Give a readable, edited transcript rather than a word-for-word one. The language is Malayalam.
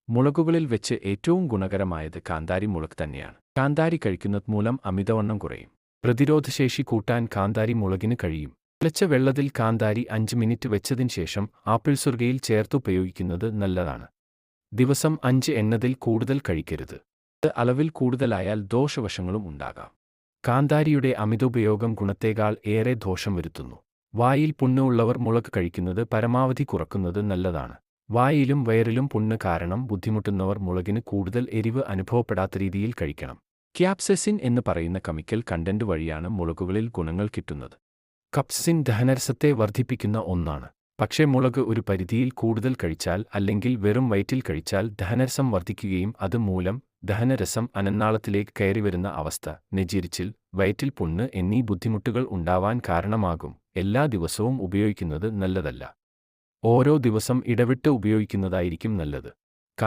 മുളകുകളിൽ വെച്ച് ഏറ്റവും ഗുണകരമായത് കാന്താരി മുളക് തന്നെയാണ്. കാന്താരി കഴിക്കുന്നത് മൂലം അമിതവണ്ണം കുറയും. പ്രതിരോധശേഷി കൂട്ടാൻ കാന്താരി മുളകിന് കഴിയും. തിളച്ച വെള്ളത്തിൽ കാന്താരി 5 മിനിറ്റ് വെച്ചതിന് ശേഷം ആപ്പിൾ സുർക്കയിൽ ചേർത്തുപയോഗിക്കുന്നത് നല്ലതാണ്. ദിവസം 5 എന്നതിൽ കൂടുതൽ കഴിക്കരുത്. ഇത് അളവിൽ കൂടുതലായാൽ ദോഷവശങ്ങളും ഉണ്ടാകാം. കാന്താരിയുടെ അമിതോപയോഗം ഗുണത്തേക്കാൾ ഏറെ ദോഷം വരുത്തുന്നു. വായിൽ പുണ്ണ് ഉള്ളവർ മുളക് കഴിക്കുന്നത് പരമാവധി കുറക്കുന്നത് നല്ലതാണ്. വായിലും വയറിലും പുണ്ണ് കാരണം ബുദ്ധിമുട്ടുന്നവർ മുളകിന് കൂടുതൽ എരിവ് അനുഭവപ്പെടാത്ത രീതിയിൽ കഴിക്കണം. ക്യാപ്സൈസിൻ എന്ന് പറയുന്ന കെമിക്കൽ കണ്ടന്റ് വഴിയാണ് മുളകുകളിൽ ഗുണങ്ങൾ കിട്ടുന്നത്. കപ്സിൻ ദഹനരസത്തെ വർദ്ധിപ്പിക്കുന്ന ഒന്നാണ്. പക്ഷേ മുളക് ഒരു പരിധിയിൽ കൂടുതൽ കഴിച്ചാൽ അല്ലെങ്കിൽ വെറും വയറ്റിൽ കഴിച്ചാൽ ദഹനരസം വർദ്ധിക്കുകയും അതുമൂലം ദഹനരസം അന്നനാളത്തിലേക്ക് കയറിവരുന്ന അവസ്ഥ, നെഞ്ചിരിച്ചിൽ, വയറ്റിൽ പുണ്ണ് എന്നീ ബുദ്ധിമുട്ടുകൾ ഉണ്ടാവാൻ കാരണമാകും. എല്ലാ ദിവസവും ഉപയോഗിക്കുന്നത് നല്ലതല്ല. ഓരോ ദിവസം ഇടവിട്ട് ഉപയോഗിക്കുന്നതായിരിക്കും നല്ലത്.